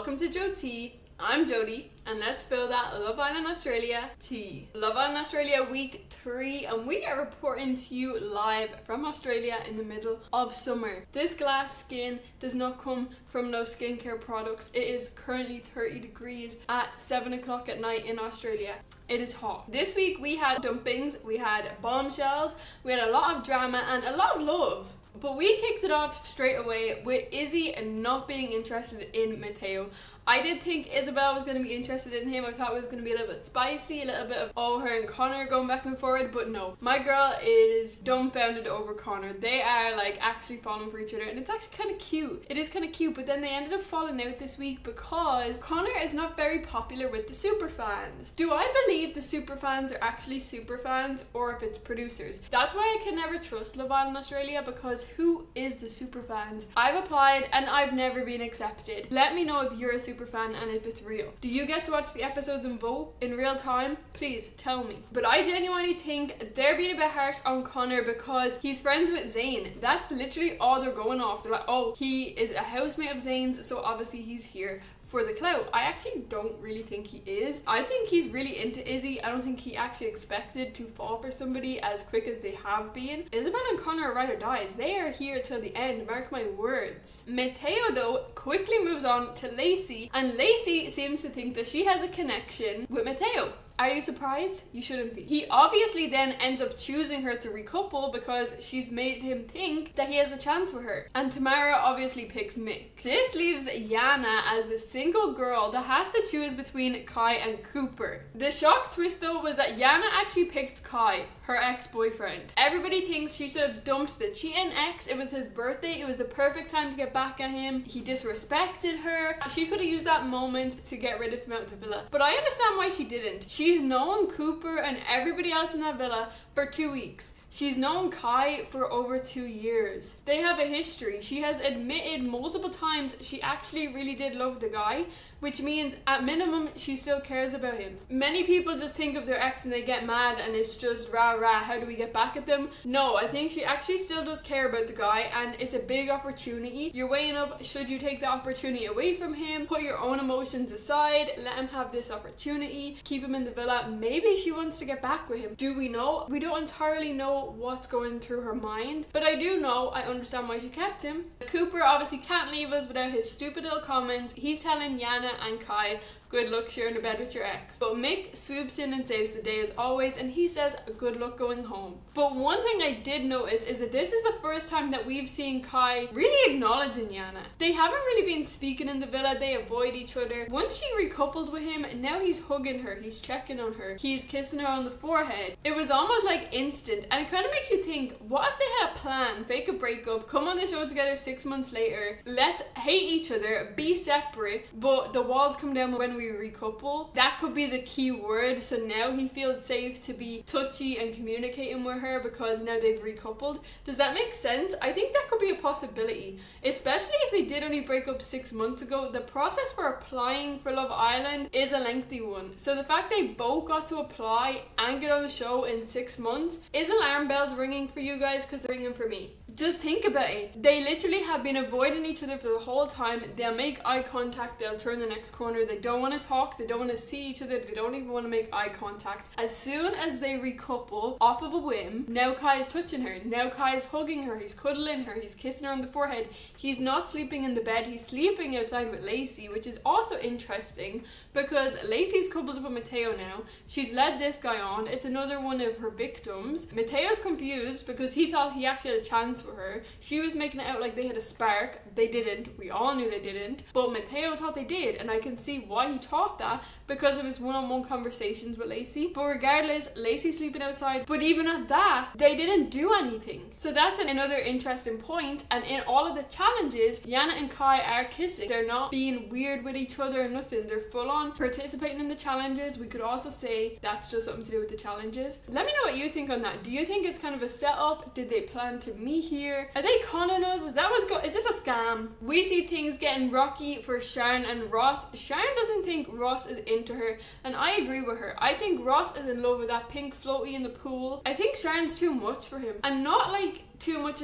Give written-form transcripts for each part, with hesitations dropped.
Welcome to Jotea. I'm Jodie, and let's spill that Love Island Australia tea. Love Island Australia week 3, and we are reporting to you live from Australia in the middle of summer. This glass skin does not come from no skincare products. It is currently 30 degrees at 7 o'clock at night in Australia. It is hot. This week we had dumpings, we had bombshells, we had a lot of drama and a lot of love. But we kicked it off straight away with Izzy not being interested in Mateo. I did think Isabel was going to be interested in him. I thought it was going to be a little bit spicy, a little bit of her and Connor going back and forward, but no. My girl is dumbfounded over Connor. They are actually falling for each other, and it's actually kind of cute. It is kind of cute, but then they ended up falling out this week because Connor is not very popular with the superfans. Do I believe the superfans are actually superfans or if it's producers? That's why I can never trust Love Island Australia, because who is the superfans? I've applied and I've never been accepted. Let me know if you're a superfan and if it's real. Do you get to watch the episodes and vote in real time? Please tell me. But I genuinely think they're being a bit harsh on Connor because he's friends with Zayn. That's literally all they're going off. They're like, oh, he is a housemate of Zayn's, so obviously he's here for the clout. I actually don't really think he is. I think he's really into Izzy. I don't think he actually expected to fall for somebody as quick as they have been. Isabel and Connor are ride or dies. They are here till the end, mark my words. Mateo though quickly moves on to Lacy, and Lacy seems to think that she has a connection with Mateo. Are you surprised? You shouldn't be. He obviously then ends up choosing her to recouple because she's made him think that he has a chance with her. And Tamara obviously picks Mick. This leaves Yana as the single girl that has to choose between Kai and Cooper. The shock twist though was that Yana actually picked Kai, her ex-boyfriend. Everybody thinks she should have dumped the cheating ex. It was his birthday. It was the perfect time to get back at him. He disrespected her. She could have used that moment to get rid of him out of the villa. But I understand why she didn't. She's known Cooper and everybody else in that villa for 2 weeks. She's known Kai for over 2 years. They have a history. She has admitted multiple times she actually really did love the guy, which means at minimum she still cares about him. Many people just think of their ex and they get mad and it's just rah rah, how do we get back at them? No, I think she actually still does care about the guy, and it's a big opportunity. You're weighing up, should you take the opportunity away from him, put your own emotions aside, let him have this opportunity, keep him in the villa. Maybe she wants to get back with him. Do we know? We don't entirely know what's going through her mind, but I do know, I understand why she kept him. Cooper obviously can't leave us without his stupid little comments. He's telling Yana and Kai, good luck sharing a bed with your ex. But Mick swoops in and saves the day as always, and he says good luck going home. But one thing I did notice is that this is the first time that we've seen Kai really acknowledging Yana. They haven't really been speaking in the villa, they avoid each other. Once she recoupled with him, now he's hugging her, he's checking on her, he's kissing her on the forehead. It was almost like instant, and it kind of makes you think, what if they had a plan, fake a breakup, come on the show together 6 months later, let's hate each other, be separate, but the walls come down when we recouple. That could be the key word. So now he feels safe to be touchy and communicating with her because now they've recoupled. Does that make sense? I think that could be a possibility, especially if they did only break up 6 months ago. The process for applying for Love Island is a lengthy one, so the fact they both got to apply and get on the show in 6 months is alarm bells ringing for you guys, because they're ringing for me. Just think about it. They literally have been avoiding each other for the whole time. They'll make eye contact, they'll turn the next corner, they don't want to talk, they don't want to see each other, they don't even want to make eye contact. As soon as they recouple off of a whim, now Kai is touching her, now Kai is hugging her, he's cuddling her, he's kissing her on the forehead. He's not sleeping in the bed, he's sleeping outside with Lacy, which is also interesting because Lacy's coupled up with Mateo now. She's led this guy on. It's another one of her victims. Mateo's confused because he thought he actually had a chance with her. She was making it out like they had a spark. They didn't. We all knew they didn't. But Mateo thought they did, and I can see why he thought that because of his one-on-one conversations with Lacy. But regardless, Lacy's sleeping outside. But even at that, they didn't do anything. So that's another interesting point. And in all of the challenges, Yana and Kai are kissing. They're not being weird with each other or nothing. They're full-on participating in the challenges. We could also say that's just something to do with the challenges. Let me know what you think on that. Do you think it's kind of a setup? Did they plan to meet here? Are they conning us? Is this a scam? We see things getting rocky for Sharon and Ross. Sharon doesn't think Ross is into her, and I agree with her. I think Ross is in love with that pink floaty in the pool. I think Sharon's too much for him, and not like too much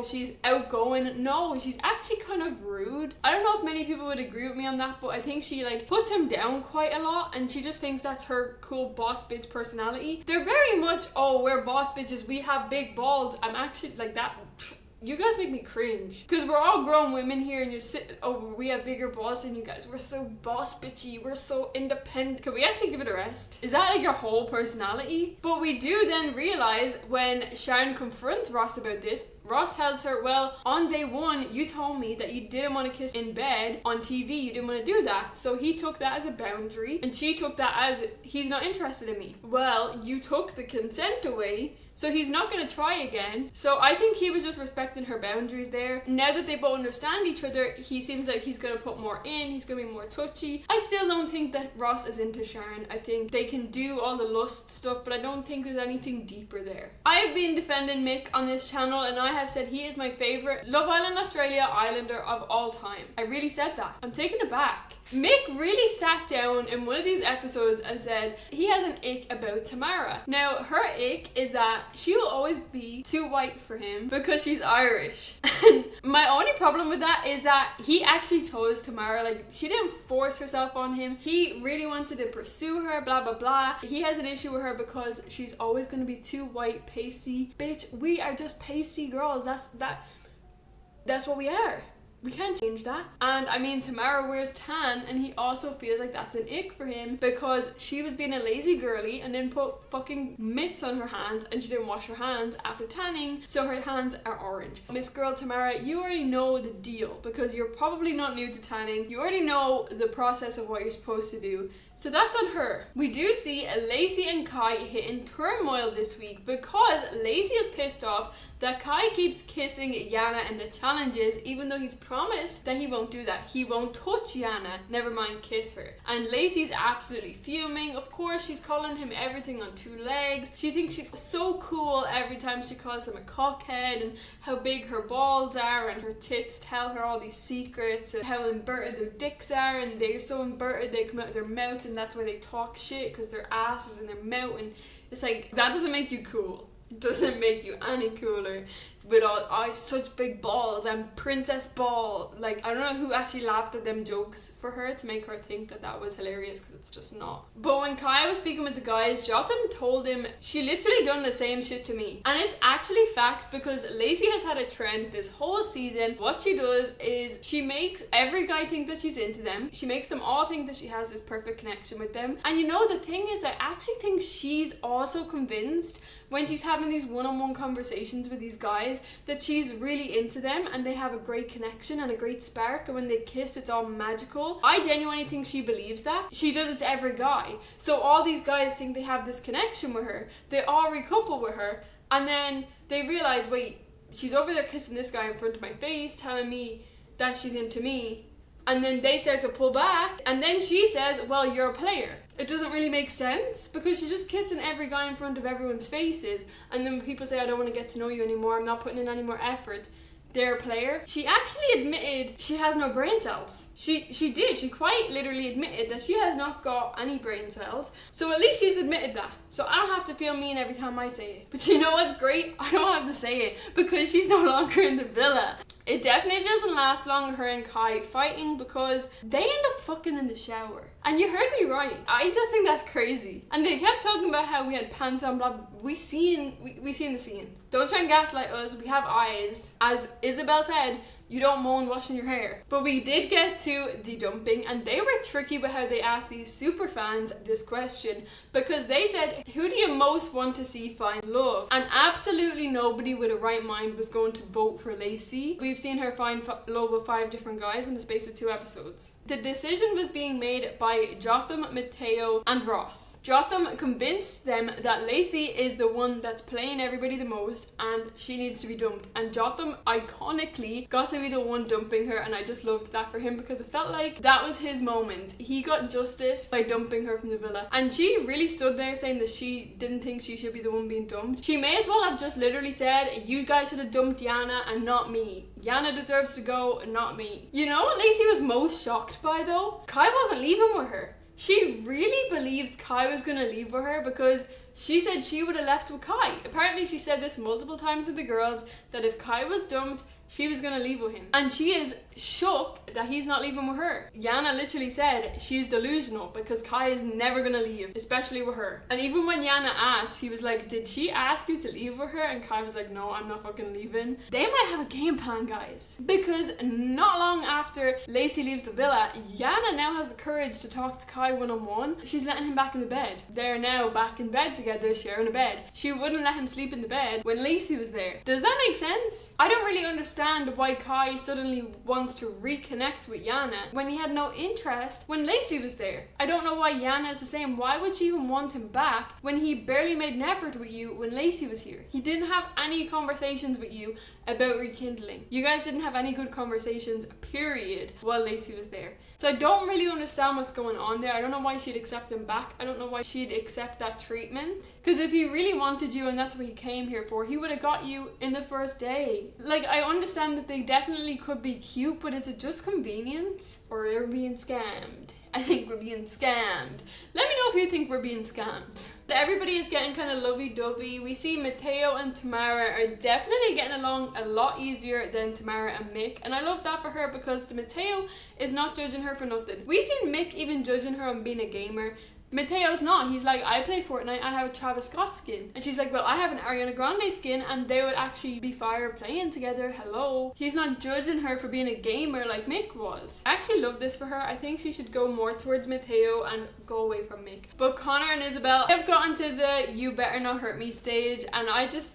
she's outgoing. No, she's actually kind of rude. I don't know if many people would agree with me on that, but I think she like puts him down quite a lot, and she just thinks that's her cool boss bitch personality. They're very much, we're boss bitches, we have big balls. I'm actually like that. You guys make me cringe, because we're all grown women here, and you're sitting, we have bigger balls than you guys, we're so boss bitchy, we're so independent. Can we actually give it a rest? Is that like your whole personality? But we do then realize when Sharon confronts Ross about this, Ross tells her, well, on day one, you told me that you didn't want to kiss in bed on TV. You didn't want to do that. So he took that as a boundary, and she took that as he's not interested in me. Well, you took the consent away, so he's not going to try again. So I think he was just respecting her boundaries there. Now that they both understand each other, he seems like he's going to put more in. He's going to be more touchy. I still don't think that Ross is into Sharon. I think they can do all the lust stuff, but I don't think there's anything deeper there. I've been defending Mick on this channel, and I have said he is my favourite Love Island Australia Islander of all time. I really said that. I'm taking it back. Mick really sat down in one of these episodes and said he has an ick about Tamara. Now, her ick is that she will always be too white for him because she's Irish. And my only problem with that is that he actually chose Tamara. Like, she didn't force herself on him. He really wanted to pursue her, blah, blah, blah. He has an issue with her because she's always going to be too white, pasty. Bitch, we are just pasty girls. That's what we are. We can't change that. And I mean, Tamara wears tan, and he also feels like that's an ick for him because she was being a lazy girly and then put fucking mitts on her hands, and she didn't wash her hands after tanning, so her hands are orange. Miss Girl Tamara, you already know the deal because you're probably not new to tanning. You already know the process of what you're supposed to do. So that's on her. We do see Lacey and Kai hitting turmoil this week because Lacy is pissed off that Kai keeps kissing Yana in the challenges, even though he's promised that he won't do that. He won't touch Yana, never mind kiss her. And Lacey's absolutely fuming. Of course, she's calling him everything on two legs. She thinks she's so cool every time she calls him a cockhead, and how big her balls are, and her tits tell her all these secrets, and how inverted their dicks are, and they're so inverted they come out of their mouth, and that's why they talk shit, because their ass is in their mouth. And it's like, that doesn't make you cool. It doesn't make you any cooler with all such big balls and princess ball. Like, I don't know who actually laughed at them jokes for her to make her think that that was hilarious, because it's just not. But when Kai was speaking with the guys, Jotham told him she literally done the same shit to me. And it's actually facts, because Lacy has had a trend this whole season. What she does is she makes every guy think that she's into them. She makes them all think that she has this perfect connection with them. And you know, the thing is, I actually think she's also convinced when she's having these one-on-one conversations with these guys that she's really into them and they have a great connection and a great spark, and when they kiss it's all magical. I genuinely think she believes that. She does it to every guy. So all these guys think they have this connection with her. They all recouple with her, and then they realize, wait, she's over there kissing this guy in front of my face, telling me that she's into me. And then they start to pull back, and then she says, well, you're a player. It doesn't really make sense, because she's just kissing every guy in front of everyone's faces, and then when people say, I don't want to get to know you anymore, I'm not putting in any more effort, they're a player. She actually admitted she has no brain cells. She did. She quite literally admitted that she has not got any brain cells. So at least she's admitted that. So I don't have to feel mean every time I say it. But you know what's great? I don't have to say it, because she's no longer in the villa. It definitely doesn't last long, her and Kai fighting, because they end up fucking in the shower. And you heard me right. I just think that's crazy. And they kept talking about how we had pants on, blah, blah. We seen the scene. Don't try and gaslight us. We have eyes. As Isabel said, you don't moan washing your hair. But we did get to the dumping, and they were tricky with how they asked these super fans this question, because they said, who do you most want to see find love? And absolutely nobody with a right mind was going to vote for Lacy. We've seen her find love with 5 different guys in the space of 2 episodes. The decision was being made by Jotham, Mateo, and Ross. Jotham convinced them that Lacy is the one that's playing everybody the most, and she needs to be dumped. And Jotham iconically got to be the one dumping her, and I just loved that for him, because it felt like that was his moment. He got justice by dumping her from the villa, and she really stood there saying that she didn't think she should be the one being dumped. She may as well have just literally said, you guys should have dumped Yana and not me. Yana deserves to go, not me. You know what Lacy was most shocked by though? Kai wasn't leaving with her. She really believed Kai was going to leave with her because she said she would have left with Kai. Apparently she said this multiple times to the girls, that if Kai was dumped, she was going to leave with him. And she is shook that he's not leaving with her. Yana literally said she's delusional because Kai is never going to leave, especially with her. And even when Yana asked, he was like, did she ask you to leave with her? And Kai was like, no, I'm not fucking leaving. They might have a game plan, guys. Because not long after Lacy leaves the villa, Yana now has the courage to talk to Kai one-on-one. She's letting him back in the bed. They're now back in bed together, sharing a bed. She wouldn't let him sleep in the bed when Lacy was there. Does that make sense? I don't really understand why Kai suddenly wants to reconnect with Yana when he had no interest when Lacy was there. I don't know why Yana is the same. Why would she even want him back when he barely made an effort with you when Lacy was here? He didn't have any conversations with you about rekindling. You guys didn't have any good conversations, period, while Lacy was there. So I don't really understand what's going on there. I don't know why she'd accept him back. I don't know why she'd accept that treatment. Because if he really wanted you and that's what he came here for, he would have got you in the first day. Like, I understand that they definitely could be cute, but is it just convenience? Or are we being scammed? I think we're being scammed. Let me know if you think we're being scammed. Everybody is getting kind of lovey-dovey. We see Mateo and Tamara are definitely getting along a lot easier than Tamara and Mick. And I love that for her because the Mateo is not judging her for nothing. We've seen Mick even judging her on being a gamer. Mateo's not. He's like, I play Fortnite, I have a Travis Scott skin. And she's like, well, I have an Ariana Grande skin, and they would actually be fire playing together. Hello. He's not judging her for being a gamer like Mick was. I actually love this for her. I think she should go more towards Mateo and go away from Mick. But Connor and Isabel have gotten to the you better not hurt me stage, and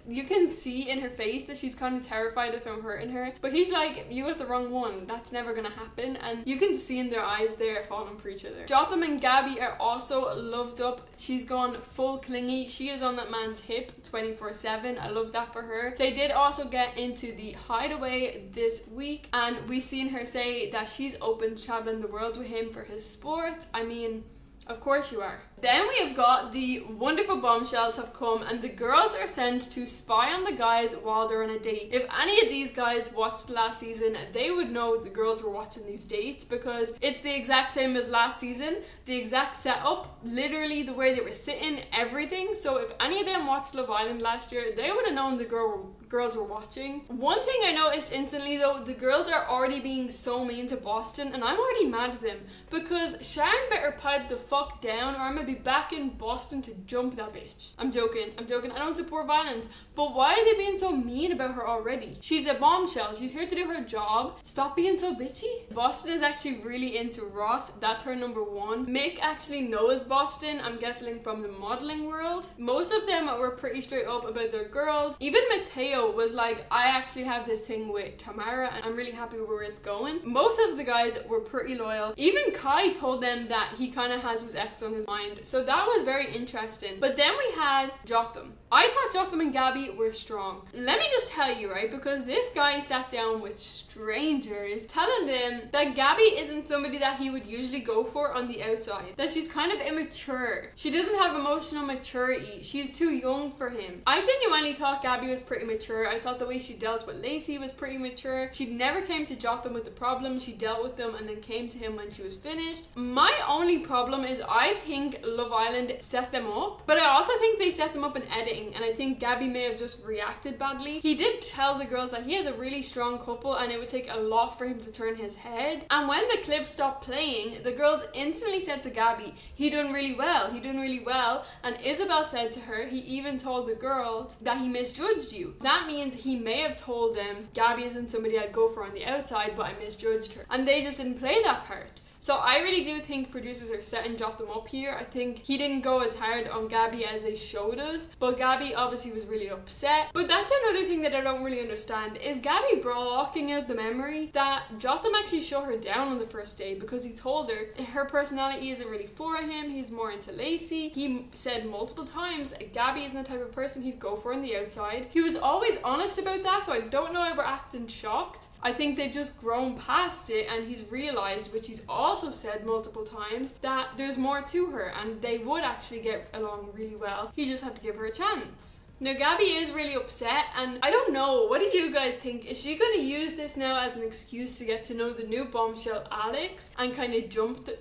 you can see in her face that she's kind of terrified of him hurting her. But he's like, you got the wrong one. That's never gonna happen. And you can just see in their eyes they're falling for each other. Jotham and Gabby are also loved up. She's gone full clingy. She is on that man's hip 24/7. I love that for her. They did also get into the hideaway this week, and we seen her say that she's open to traveling the world with him for his sport. I mean, of course you are. Then we have got the wonderful Bombshells have come, and the girls are sent to spy on the guys while they're on a date. If any of these guys watched last season, they would know the girls were watching these dates because it's the exact same as last season. The exact setup, literally the way they were sitting, everything. So if any of them watched Love Island last year, they would have known the girls were watching. One thing I noticed instantly though, the girls are already being so mean to Boston, and I'm already mad at them because Sharon better pipe the fuck down or I'm gonna be back in Boston to jump that bitch. I'm joking. I don't support violence, but why are they being so mean about her already? She's a bombshell. She's here to do her job. Stop being so bitchy. Boston is actually really into Ross. That's her number one. Mick actually knows Boston, I'm guessing from the modeling world. Most of them were pretty straight up about their girls. Even Mateo was like, I actually have this thing with Tamara and I'm really happy with where it's going. Most of the guys were pretty loyal. Even Kai told them that he kind of has his ex on his mind. So that was very interesting. But then we had Jotham. I thought Jotham and Gabby were strong. Let me just tell you, right, because this guy sat down with strangers telling them that Gabby isn't somebody that he would usually go for on the outside. That she's kind of immature. She doesn't have emotional maturity. She's too young for him. I genuinely thought Gabby was pretty mature. I thought the way she dealt with Lacy was pretty mature. She never came to Jotham with the problem. She dealt with them and then came to him when she was finished. My only problem is I think Love Island set them up, but I also think they set them up in editing, and I think Gabby may have just reacted badly. He did tell the girls that he has a really strong couple and it would take a lot for him to turn his head. And when the clip stopped playing, the girls instantly said to Gabby, he done really well. And Isabel said to her, he even told the girls that he misjudged you. That means he may have told them, Gabby isn't somebody I'd go for on the outside, but I misjudged her. And they just didn't play that part. So I really do think producers are setting Jotham up here. I think he didn't go as hard on Gabby as they showed us, but Gabby obviously was really upset. But that's another thing that I don't really understand, is Gabby blocking out the memory that Jotham actually shut her down on the first day because he told her personality isn't really for him, he's more into Lacy. He said multiple times Gabby isn't the type of person he'd go for on the outside. He was always honest about that, so I don't know why we're acting shocked. I think they've just grown past it and he's realised, which he's also said multiple times, that there's more to her and they would actually get along really well. He just had to give her a chance. Now Gabby is really upset, and I don't know, what do you guys think? Is she going to use this now as an excuse to get to know the new bombshell Alex and kind of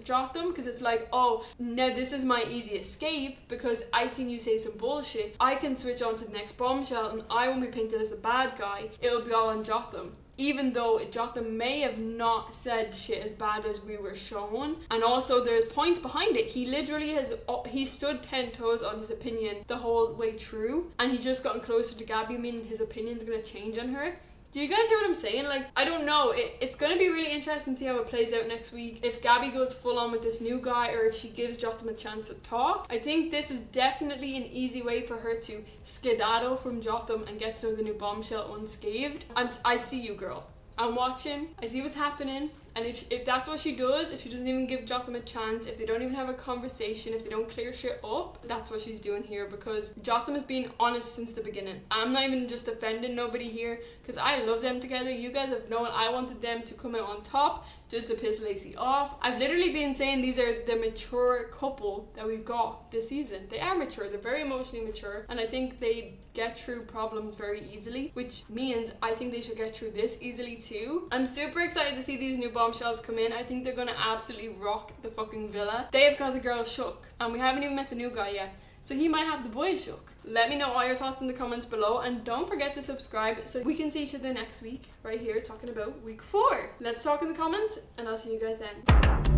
drop them? Because it's like, oh, now this is my easy escape because I seen you say some bullshit. I can switch on to the next bombshell and I won't be painted as the bad guy. It'll be all on Jotham. Even though Jotham may have not said shit as bad as we were shown. And also there's points behind it. He literally he stood 10 toes on his opinion the whole way through. And he's just gotten closer to Gabby, meaning his opinion's going to change on her. Do you guys hear what I'm saying? Like, I don't know. It's going to be really interesting to see how it plays out next week. If Gabby goes full on with this new guy or if she gives Jotham a chance to talk. I think this is definitely an easy way for her to skedaddle from Jotham and get to know the new bombshell unscathed. I see you, girl. I'm watching. I see what's happening. And if that's what she does, if she doesn't even give Jotham a chance, if they don't even have a conversation, if they don't clear shit up, that's what she's doing here, because Jotham has been honest since the beginning. I'm not even just offending nobody here, because I love them together. You guys have known I wanted them to come out on top just to piss Lacy off. I've literally been saying these are the mature couple that we've got this season. They are mature, they're very emotionally mature, and I think they get through problems very easily, which means I think they should get through this easily too. I'm super excited to see these new bombshells come in. I think they're gonna absolutely rock the fucking villa. They have got the girl shook, and we haven't even met the new guy yet, so he might have the boys shook. Let me know all your thoughts in the comments below, and don't forget to subscribe so we can see each other next week right here talking about week 4. Let's talk in the comments, and I'll see you guys then.